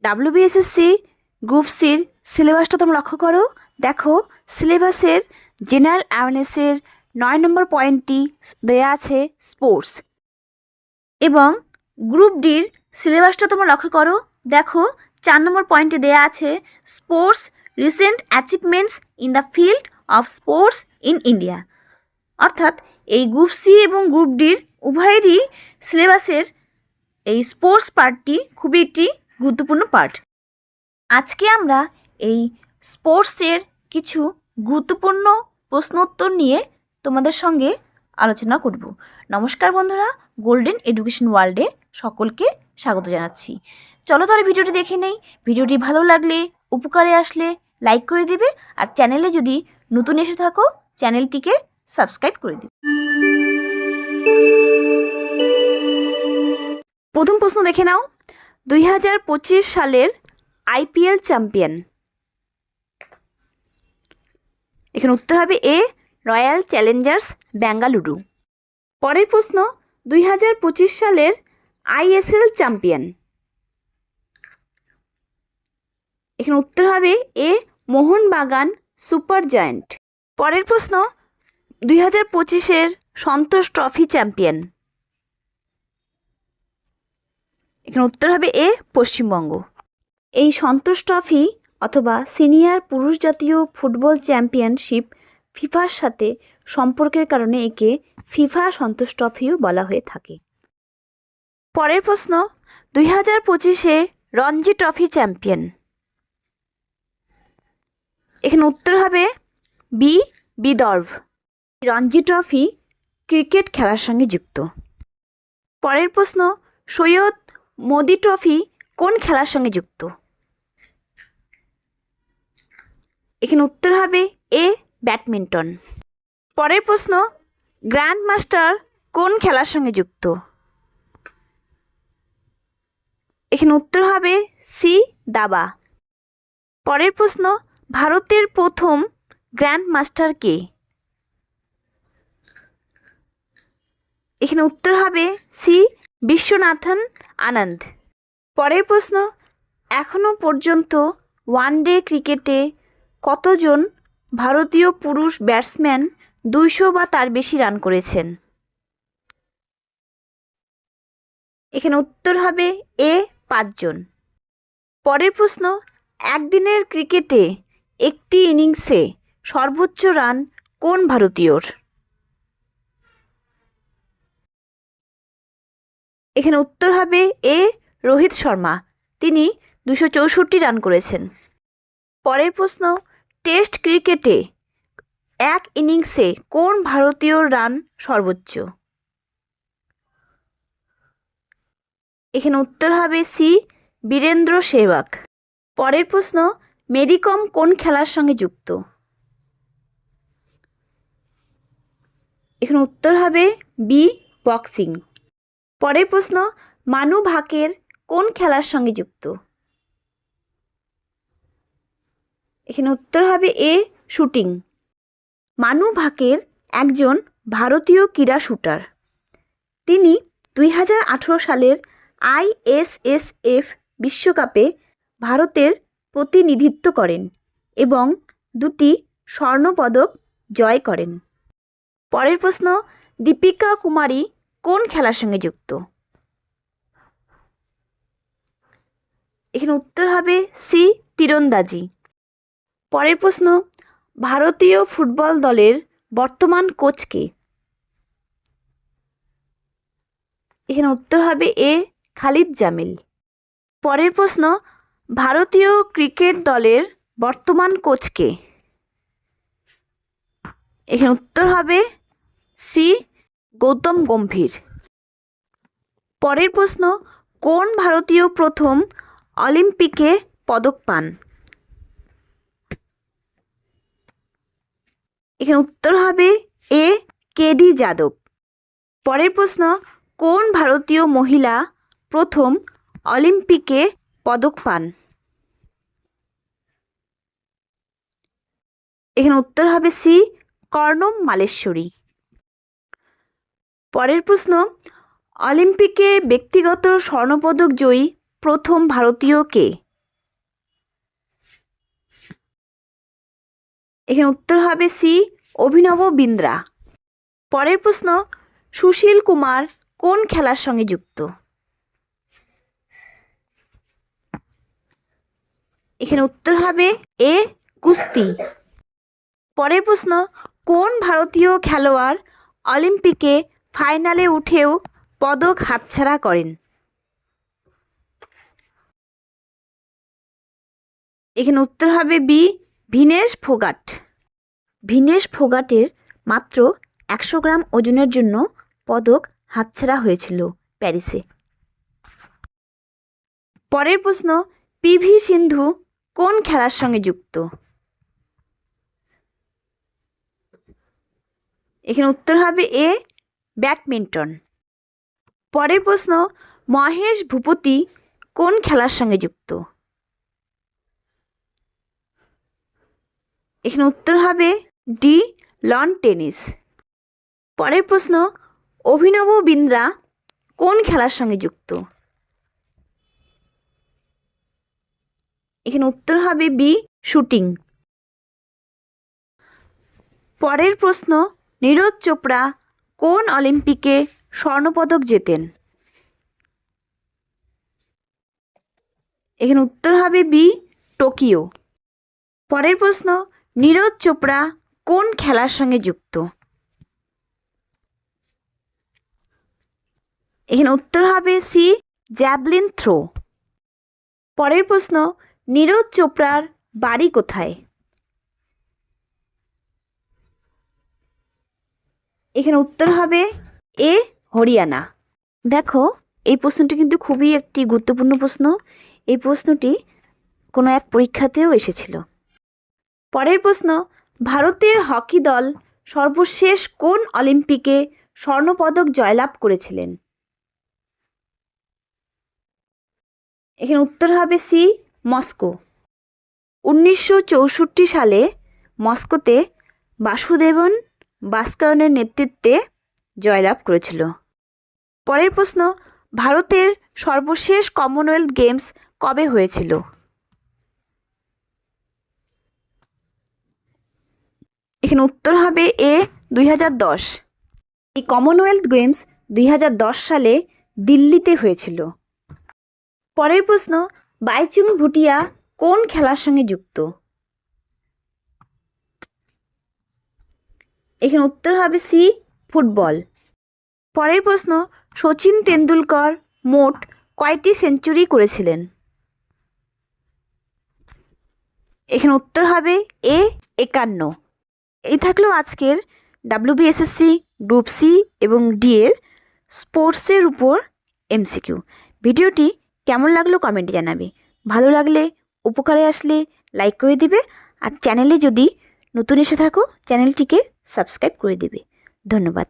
WBSSC group সির সিলেবাসটা তোমরা লক্ষ্য করো। দেখো সিলেবাসের জেনারেল অ্যাওয়ারনেসের 9 নম্বর পয়েন্টটি দেয়া আছে স্পোর্টস, এবং গ্রুপ ডির সিলেবাসটা তোমরা লক্ষ্য করো। দেখো 4 নম্বর পয়েন্টে দেয়া আছে sports recent achievements in the field of sports in India. অর্থাৎ এই গ্রুপ সি এবং গ্রুপ ডির উভয়েরই সিলেবাসের এই স্পোর্টস পার্টটি খুবই একটি গুরুত্বপূর্ণ পার্ট। আজকে আমরা এই স্পোর্টসের কিছু গুরুত্বপূর্ণ প্রশ্নোত্তর নিয়ে তোমাদের সঙ্গে আলোচনা করব। নমস্কার বন্ধুরা, গোল্ডেন এডুকেশন ওয়ার্ল্ডে সকলকে স্বাগত জানাচ্ছি। চলো তাহলে ভিডিওটি দেখে নেই। ভিডিওটি ভালো লাগলে, উপকারে আসলে লাইক করে দেবে, আর চ্যানেলে যদি নতুন এসে থাকো চ্যানেলটিকে সাবস্ক্রাইব করে দিবে। প্রথম প্রশ্ন দেখে নাও, 2025 সালের আইপিএল চ্যাম্পিয়ন। এখানে উত্তর হবে এ রয়্যাল চ্যালেঞ্জার্স বেঙ্গালুরু। পরের প্রশ্ন, 2025 সালের আইএসএল চ্যাম্পিয়ন। এখানে উত্তর হবে এ মোহনবাগান সুপার জায়ান্ট। পরের প্রশ্ন, 2025-এর সন্তোষ ট্রফি চ্যাম্পিয়ন। এখানে উত্তর হবে এ পশ্চিমবঙ্গ। এই সন্তোষ ট্রফি অথবা সিনিয়র পুরুষ জাতীয় ফুটবল চ্যাম্পিয়নশিপ ফিফার সাথে সম্পর্কের কারণে একে ফিফা সন্তোষ ট্রফিও বলা হয়ে থাকে। পরের প্রশ্ন, 2025-এ রঞ্জি ট্রফি চ্যাম্পিয়ন। এখানে উত্তর হবে বি বিদর্ভ। রঞ্জি ট্রফি ক্রিকেট খেলার সঙ্গে যুক্ত। পরের প্রশ্ন, সৈয়দ মোদি ট্রফি কোন খেলার সঙ্গে যুক্ত? এখানে উত্তর হবে এ ব্যাডমিন্টন। পরের প্রশ্ন, গ্র্যান্ড মাস্টার কোন খেলার সঙ্গে যুক্ত? এখানে উত্তর হবে সি দাবা। পরের প্রশ্ন, ভারতের প্রথম গ্র্যান্ড মাস্টার কে? এখানে উত্তর হবে সি বিশ্বনাথন আনন্দ। পরের প্রশ্ন, এখনও পর্যন্ত ওয়ানডে ক্রিকেটে কতজন ভারতীয় পুরুষ ব্যাটসম্যান 200 বা তার বেশি রান করেছেন? এখানে উত্তর হবে এ 5 জন। পরের প্রশ্ন, একদিনের ক্রিকেটে একটি ইনিংসে সর্বোচ্চ রান কোন ভারতীয়র? এখানে উত্তর হবে এ রোহিত শর্মা, তিনি 264 রান করেছেন। পরের প্রশ্ন, টেস্ট ক্রিকেটে এক ইনিংসে কোন ভারতীয় রান সর্বোচ্চ? এখানে উত্তর হবে সি বীরেন্দ্র সেহবাগ। পরের প্রশ্ন, মেরি কম কোন খেলার সঙ্গে যুক্ত? এখানে উত্তর হবে বি বক্সিং। পরের প্রশ্ন, মানু ভাকের কোন খেলার সঙ্গে যুক্ত? এখানে উত্তর হবে এ শুটিং। মানু ভাকের একজন ভারতীয় ক্রীড়া শুটার। তিনি 2018 সালের আইএসএসএফ বিশ্বকাপে ভারতের প্রতিনিধিত্ব করেন এবং 2টি স্বর্ণপদক জয় করেন। পরের প্রশ্ন, দীপিকা কুমারী কোন খেলার সঙ্গে যুক্ত? এখানে উত্তর হবে সি তীরন্দাজি। পরের প্রশ্ন, ভারতীয় ফুটবল দলের বর্তমান কোচ কে? এখানে উত্তর হবে এ খালিদ জামিল। পরের প্রশ্ন, ভারতীয় ক্রিকেট দলের বর্তমান কোচ কে? এখানে উত্তর হবে সি গৌতম গম্ভীর। পরের প্রশ্ন, কোন ভারতীয় প্রথম অলিম্পিকে পদক পান? এখানে উত্তর হবে এ কেডি যাদব। পরের প্রশ্ন, কোন ভারতীয় মহিলা প্রথম অলিম্পিকে পদক পান? এখানে উত্তর হবে সি কর্ণম মালেশ্বরী। পরের প্রশ্ন, অলিম্পিকে ব্যক্তিগত স্বর্ণপদক জয়ী প্রথম ভারতীয় কে? এখানে উত্তর হবে সি অভিনব বিন্দ্রা। পরের প্রশ্ন, সুশীল কুমার কোন খেলার সঙ্গে যুক্ত? এখানে উত্তর হবে এ কুস্তি। পরের প্রশ্ন, কোন ভারতীয় খেলোয়াড় অলিম্পিকে ফাইনালে উঠেও পদক হাতছাড়া করেন? এখানে উত্তর হবে বি ভিনেশ ফোগাট। ভিনেশ ফোগাটের মাত্র 100 গ্রাম ওজনের জন্য পদক হাতছাড়া হয়েছিল প্যারিসে। পরের প্রশ্ন, পিভি সিন্ধু কোন খেলার সঙ্গে যুক্ত? এখানে উত্তর হবে এ ব্যাডমিন্টন। পরের প্রশ্ন, মহেশ ভূপতি কোন খেলার সঙ্গে যুক্ত? এখানে উত্তর হবে ডি লন টেনিস। পরের প্রশ্ন, অভিনব বিন্দ্রা কোন খেলার সঙ্গে যুক্ত? এখানে উত্তর হবে বি শুটিং। পরের প্রশ্ন, নীরজ চোপড়া কোন অলিম্পিকে স্বর্ণপদক জেতেন? এখানে উত্তর হবে বি টোকিও। পরের প্রশ্ন, নীরজ চোপড়া কোন খেলার সঙ্গে যুক্ত? এখানে উত্তর হবে সি জ্যাভলিন থ্রো। পরের প্রশ্ন, নীরজ চোপড়ার বাড়ি কোথায়? এখানে উত্তর হবে এ হরিয়ানা। দেখো, এই প্রশ্নটি কিন্তু খুবই একটি গুরুত্বপূর্ণ প্রশ্ন। এই প্রশ্নটি কোনো এক পরীক্ষাতেও এসেছিল। পরের প্রশ্ন, ভারতের হকি দল সর্বশেষ কোন অলিম্পিকে স্বর্ণপদক জয়লাভ করেছিলেন? এখানে উত্তর হবে সি মস্কো। 1964 সালে মস্কোতে বাসুদেবন ভাস্করনের নেতৃত্বে জয়লাভ করেছিল। পরের প্রশ্ন, ভারতের সর্বশেষ কমনওয়েলথ গেমস কবে হয়েছিল? এখানে উত্তর হবে এ 2010। এই কমনওয়েলথ গেমস 2010 সালে দিল্লিতে হয়েছিল। পরের প্রশ্ন, বাইচুং ভুটিয়া কোন খেলার সঙ্গে যুক্ত? এখানে উত্তর হবে সি ফুটবল। পরের প্রশ্ন, সচিন তেন্ডুলকর মোট কয়টি সেঞ্চুরি করেছিলেন? এখানে উত্তর হবে এ 51। এই থাকলো আজকের WBSSC গ্রুপ সি এবং ডি এর স্পোর্টসের উপর MCQ। ভিডিওটি কেমন লাগলো কমেন্টে জানাবে। ভালো লাগলে, উপকারে আসলে লাইক করে দিবে, আর চ্যানেলে যদি নতুন এসে থাকো চ্যানেলটিকে সাবস্ক্রাইব করে দিবে। ধন্যবাদ।